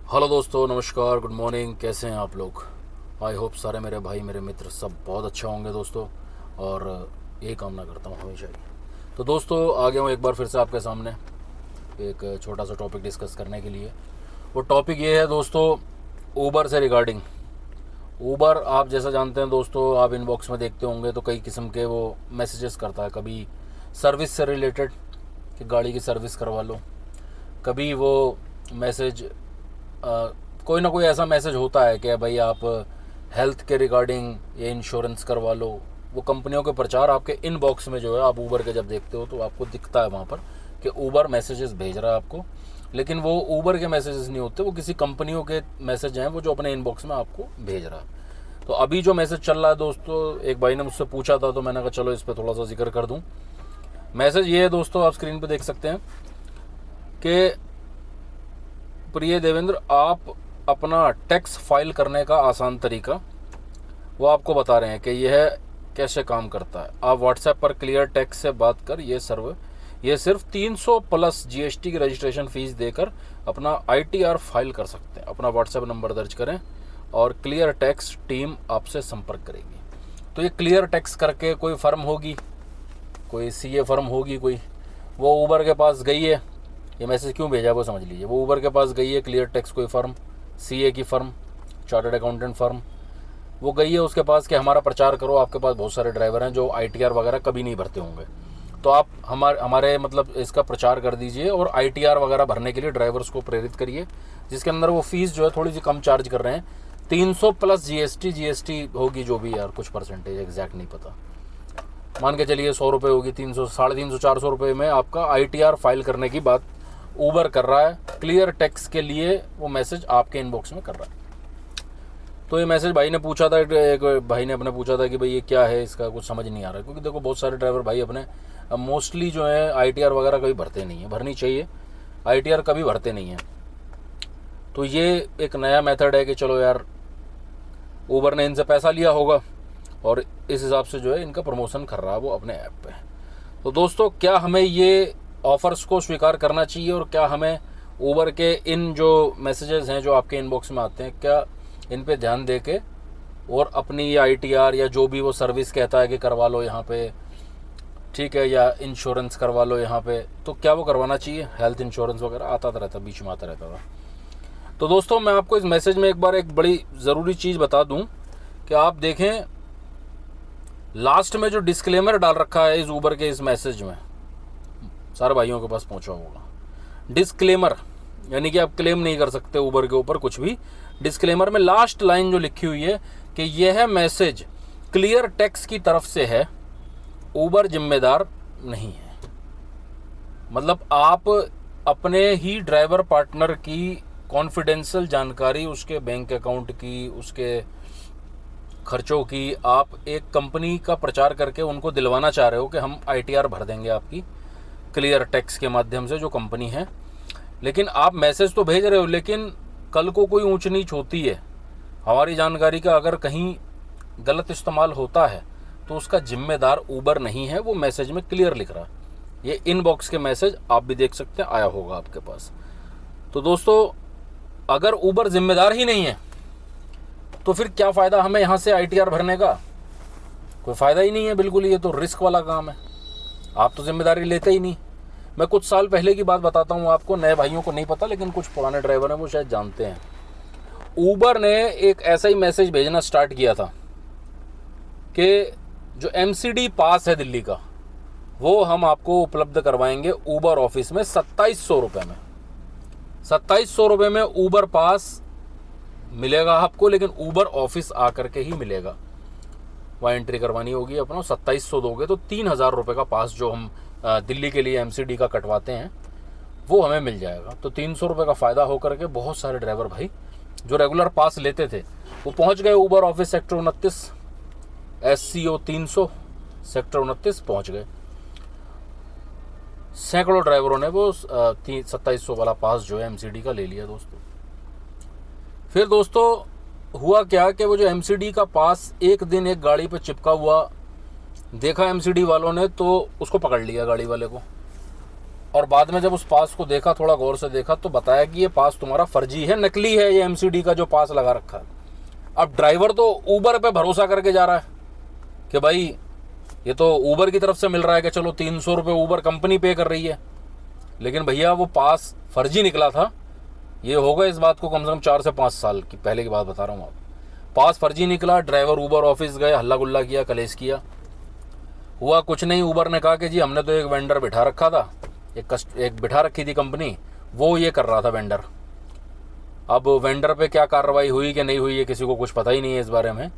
Hello दोस्तों, नमस्कार, good morning. कैसे हैं आप लोग? आई होप सारे मेरे भाई मेरे मित्र सब बहुत अच्छा होंगे दोस्तों, और यही कामना करता हूँ हमेशा ही। तो दोस्तों, आ गया हूँ एक बार फिर से आपके सामने एक छोटा सा टॉपिक डिस्कस करने के लिए। वो टॉपिक ये है दोस्तों, ऊबर से रिगार्डिंग। ऊबर, आप जैसा जानते हैं दोस्तों, आप इनबॉक्स में देखते होंगे तो कई किस्म के वो मैसेजेस करता है। कभी सर्विस से रिलेटेड कि गाड़ी की सर्विस करवा लो, कभी वो मैसेज कोई ना कोई ऐसा मैसेज होता है कि भाई आप हेल्थ के रिगार्डिंग ये इंश्योरेंस करवा लो। वो कंपनियों के प्रचार आपके इनबॉक्स में जो है, आप ऊबर के जब देखते हो तो आपको दिखता है वहाँ पर कि ऊबर मैसेजेस भेज रहा है आपको। लेकिन वो ऊबर के मैसेजेस नहीं होते, वो किसी कंपनियों के मैसेज हैं वो जो अपने इनबॉक्स में आपको भेज रहा है। तो अभी जो मैसेज चल रहा है दोस्तों, एक भाई ने मुझसे पूछा था तो मैंने कहा चलो इस पर थोड़ा सा जिक्र कर दूँ। मैसेज ये है दोस्तों, आप स्क्रीन पर देख सकते हैं कि प्रिय देवेंद्र, आप अपना टैक्स फाइल करने का आसान तरीका वो आपको बता रहे हैं कि यह कैसे काम करता है। आप व्हाट्सएप पर क्लियर टैक्स से बात कर ये सिर्फ 300 प्लस जीएसटी की रजिस्ट्रेशन फीस देकर अपना आईटीआर फाइल कर सकते हैं। अपना व्हाट्सएप नंबर दर्ज करें और क्लियर टैक्स टीम आपसे संपर्क करेगी। तो ये क्लियर टैक्स करके कोई फर्म होगी, कोई सीए फर्म होगी, कोई वो ऊबर के पास गई है। ये मैसेज क्यों भेजा वो समझ लीजिए। वो ऊबर के पास गई है, क्लियर टैक्स कोई फर्म, सीए की फर्म, चार्टर्ड अकाउंटेंट फर्म, वो गई है उसके पास कि हमारा प्रचार करो, आपके पास बहुत सारे ड्राइवर हैं जो आईटीआर वगैरह कभी नहीं भरते होंगे, तो आप हमारे मतलब इसका प्रचार कर दीजिए और आईटीआर वगैरह भरने के लिए ड्राइवर्स को प्रेरित करिए, जिसके अंदर वो फीस जो है थोड़ी सी कम चार्ज कर रहे हैं। 300 प्लस जीएसटी होगी जो भी, यार कुछ परसेंटेज एग्जैक्ट नहीं पता, मान के चलिए 100 रुपये होगी। 300, 350, 400 रुपये में आपका आईटीआर फाइल करने की बात ऊबर कर रहा है। क्लियर टैक्स के लिए वो मैसेज आपके इनबॉक्स में कर रहा है। तो ये मैसेज भाई ने पूछा था, एक भाई ने अपने पूछा था कि भाई ये क्या है, इसका कुछ समझ नहीं आ रहा है। क्योंकि देखो बहुत सारे ड्राइवर भाई अपने मोस्टली जो है आईटीआर वगैरह कभी भरते नहीं है, भरनी चाहिए, आईटीआर कभी भरते नहीं है। तो ये एक नया मेथड है कि चलो यार, ऊबर ने इनसे पैसा लिया होगा और इस हिसाब से जो है इनका प्रमोशन कर रहा है वो अपने ऐप पे। तो दोस्तों, क्या हमें ये ऑफ़र्स को स्वीकार करना चाहिए और क्या हमें ऊबर के इन जो मैसेजेस हैं जो आपके इनबॉक्स में आते हैं, क्या इन पे ध्यान दे के और अपनी ये आईटीआर या जो भी वो सर्विस कहता है कि करवा लो यहाँ पे, ठीक है, या इंश्योरेंस करवा लो यहाँ पे, तो क्या वो करवाना चाहिए? हेल्थ इंश्योरेंस वगैरह आता रहता, बीच में आता रहता था। तो दोस्तों, मैं आपको इस मैसेज में एक बार एक बड़ी ज़रूरी चीज़ बता दूँ कि आप देखें लास्ट में जो डिस्क्लेमर डाल रखा है इस ऊबर के इस मैसेज में, सारे भाइयों के पास पहुंचा होगा। डिस्क्लेमर यानी कि आप क्लेम नहीं कर सकते ऊबर के ऊपर कुछ भी। डिस्क्लेमर में लास्ट लाइन जो लिखी हुई है कि यह मैसेज क्लियर टैक्स की तरफ से है, ऊबर जिम्मेदार नहीं है। मतलब आप अपने ही ड्राइवर पार्टनर की कॉन्फिडेंशियल जानकारी, उसके बैंक अकाउंट की, उसके खर्चों की, आप एक कंपनी का प्रचार करके उनको दिलवाना चाह रहे हो कि हम आईटीआर भर देंगे आपकी क्लियर टैक्स के माध्यम से, जो कंपनी है। लेकिन आप मैसेज तो भेज रहे हो, लेकिन कल को कोई ऊंच नीच होती है, हमारी जानकारी का अगर कहीं गलत इस्तेमाल होता है तो उसका जिम्मेदार ऊबर नहीं है। वो मैसेज में क्लियर लिख रहा है। ये इनबॉक्स के मैसेज आप भी देख सकते हैं, आया होगा आपके पास। तो दोस्तों, अगर ऊबर जिम्मेदार ही नहीं है तो फिर क्या फ़ायदा हमें यहाँ से आईटीआर भरने का? कोई फ़ायदा ही नहीं है बिल्कुल। ये तो रिस्क वाला काम है, आप तो जिम्मेदारी लेते ही नहीं। मैं कुछ साल पहले की बात बताता हूँ आपको, नए भाइयों को नहीं पता लेकिन कुछ पुराने ड्राइवर हैं वो शायद जानते हैं। ऊबर ने एक ऐसा ही मैसेज भेजना स्टार्ट किया था कि जो एमसीडी पास है दिल्ली का, वो हम आपको उपलब्ध करवाएंगे ऊबर ऑफिस में 2700 रुपये में। 2700 रुपये में ऊबर पास मिलेगा आपको, लेकिन ऊबर ऑफिस आकर के ही मिलेगा। वहाँ एंट्री करवानी होगी अपना, 2700 दोगे तो 3000 रुपये का पास जो हम दिल्ली के लिए एमसीडी का कटवाते हैं वो हमें मिल जाएगा। तो 300 रुपये का फ़ायदा होकर के बहुत सारे ड्राइवर भाई जो रेगुलर पास लेते थे वो पहुंच गए Uber office sector 29, SCO 300 sector 29 पहुंच गए। सैकड़ों ड्राइवरों ने वो 2700 वाला पास जो है एमसीडी का ले लिया दोस्तों। फिर दोस्तों हुआ क्या कि वो जो एमसीडी का पास एक दिन एक गाड़ी पे चिपका हुआ देखा एमसीडी वालों ने, तो उसको पकड़ लिया गाड़ी वाले को। और बाद में जब उस पास को देखा, थोड़ा गौर से देखा, तो बताया कि ये पास तुम्हारा फर्जी है, नकली है, ये एमसीडी का जो पास लगा रखा है। अब ड्राइवर तो ऊबर पे भरोसा करके जा रहा है कि भाई ये तो ऊबर की तरफ से मिल रहा है कि चलो 300 रुपये ऊबर कंपनी पे कर रही है, लेकिन भैया वो पास फर्जी निकला था। ये होगा इस बात को कम से कम 4 से 5 साल की पहले की बात बता रहा हूँ आप। पास फर्जी निकला, ड्राइवर ऊबर ऑफिस गए, हल्ला गुल्ला किया, कलेश किया। हुआ कुछ नहीं, ऊबर ने कहा कि जी हमने तो एक वेंडर बिठा रखा था, एक बिठा रखी थी कंपनी, वो ये कर रहा था वेंडर। अब वेंडर पे क्या कार्रवाई हुई कि नहीं हुई ये किसी को कुछ पता ही नहीं है इस बारे में।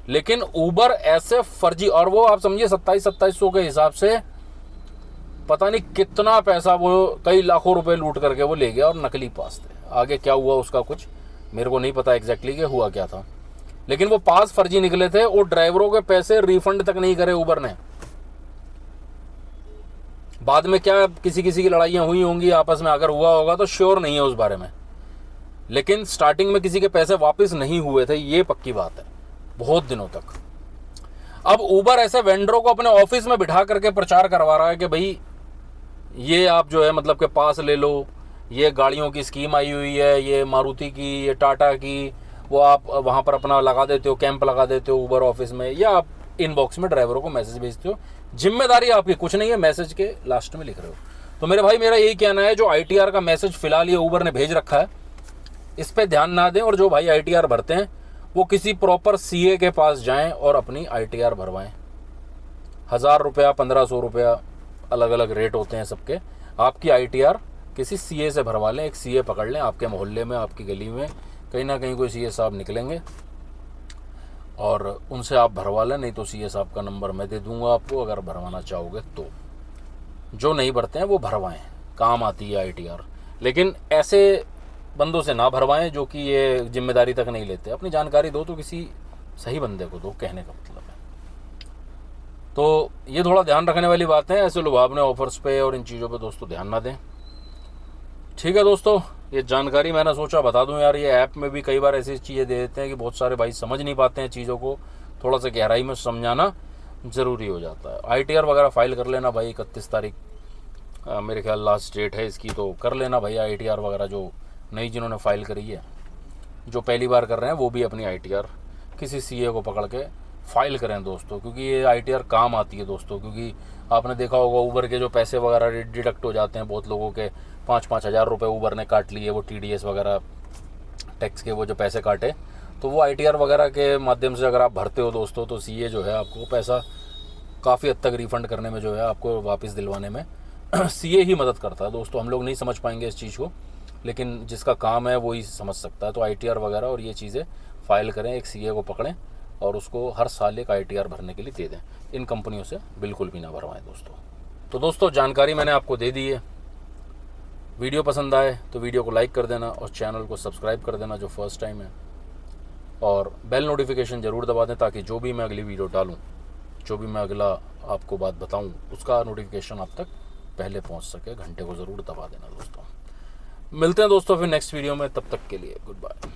लेकिन ऊबर ऐसे फर्जी, और वो आप समझिए 2700 के हिसाब से पता नहीं कितना पैसा, वो कई लाखों रुपए लूट करके वो ले गया, और नकली पास थे। आगे क्या हुआ उसका कुछ मेरे को नहीं पता एग्जैक्टली कि हुआ क्या था, लेकिन वो पास फर्जी निकले थे और ड्राइवरों के पैसे रिफंड तक नहीं करे ऊबर ने। बाद में क्या किसी किसी की लड़ाइयाँ हुई होंगी आपस में, अगर हुआ होगा तो श्योर नहीं है उस बारे में, लेकिन स्टार्टिंग में किसी के पैसे वापस नहीं हुए थे, ये पक्की बात है, बहुत दिनों तक। अब ऊबर ऐसे वेंडरों को अपने ऑफिस में बिठा करके प्रचार करवा रहा है कि भाई ये आप जो है मतलब के पास ले लो, ये गाड़ियों की स्कीम आई हुई है, ये मारुति की, ये टाटा की, वो आप वहाँ पर अपना लगा देते हो, कैंप लगा देते हो ऊबर ऑफिस में, या आप इनबॉक्स में ड्राइवरों को मैसेज भेजते हो, जिम्मेदारी आपकी कुछ नहीं है, मैसेज के लास्ट में लिख रहे हो। तो मेरे भाई मेरा यही कहना है, जो ITR का मैसेज फिलहाल ये ऊबर ने भेज रखा है इस पर ध्यान ना दें, और जो भाई ITR भरते हैं वो किसी प्रॉपर CA के पास जाएं और अपनी ITR भरवाएं। 1000 रुपया, 1500 रुपया, अलग अलग रेट होते हैं सबके। आपकी ITR किसी CA से भरवा लें, एक CA पकड़ लें, आपके मोहल्ले में, आपकी गली में कहीं ना कहीं कोई CA साहब निकलेंगे, और उनसे आप भरवा लें। नहीं तो CA साहब का नंबर मैं दे दूंगा आपको, अगर भरवाना चाहोगे तो। जो नहीं भरते हैं वो भरवाएं, काम आती है ITR, लेकिन ऐसे बंदों से ना भरवाएं जो कि ये जिम्मेदारी तक नहीं लेते। अपनी जानकारी दो तो किसी सही बंदे को दो, कहने का मतलब है। तो ये थोड़ा ध्यान रखने वाली बात है, ऐसे लुभावने ऑफर्स पे और इन चीज़ों पे दोस्तों ध्यान ना दें। ठीक है दोस्तों, ये जानकारी मैंने सोचा बता दूं यार। ये ऐप में भी कई बार ऐसी चीज़ें दे देते हैं कि बहुत सारे भाई समझ नहीं पाते हैं चीज़ों को, थोड़ा सा गहराई में समझाना ज़रूरी हो जाता है। ITR वगैरह फाइल कर लेना भाई, 31 तारीख मेरे ख्याल लास्ट डेट है इसकी, तो कर लेना भाई ITR वगैरह। जो नई जिन्होंने फ़ाइल करी है, जो पहली बार कर रहे हैं वो भी अपनी ITR किसी CA को पकड़ के फाइल करें दोस्तों, क्योंकि ये ITR काम आती है दोस्तों। क्योंकि आपने देखा होगा ऊबर के जो पैसे वगैरह डिडक्ट हो जाते हैं, बहुत लोगों के 5-5 हज़ार रुपये ऊबर ने काट लिए, वो TDS वगैरह टैक्स के वो जो पैसे काटे, तो वो ITR वगैरह के माध्यम से अगर आप भरते हो दोस्तों, तो CA जो है आपको पैसा काफ़ी हद तक रिफ़ंड करने में, जो है आपको वापस दिलवाने में CA ही मदद करता है दोस्तों। हम लोग नहीं समझ पाएंगे इस चीज़ को, लेकिन जिसका काम है वो ही समझ सकता है। तो ITR वगैरह और ये चीज़ें फाइल करें, एक CA को पकड़ें और उसको हर साल एक ITR भरने के लिए दे दें। इन कंपनियों से बिल्कुल भी ना भरवाएं दोस्तों। तो दोस्तों जानकारी मैंने आपको दे दी है। वीडियो पसंद आए तो वीडियो को लाइक कर देना और चैनल को सब्सक्राइब कर देना जो फर्स्ट टाइम है, और बेल नोटिफिकेशन ज़रूर दबा दें, ताकि जो भी मैं अगली वीडियो डालूँ, जो भी मैं अगला आपको बात बताऊँ, उसका नोटिफिकेशन आप तक पहले पहुँच सके। घंटे को ज़रूर दबा देना दोस्तों। मिलते हैं दोस्तों फिर नेक्स्ट वीडियो में, तब तक के लिए गुड बाय।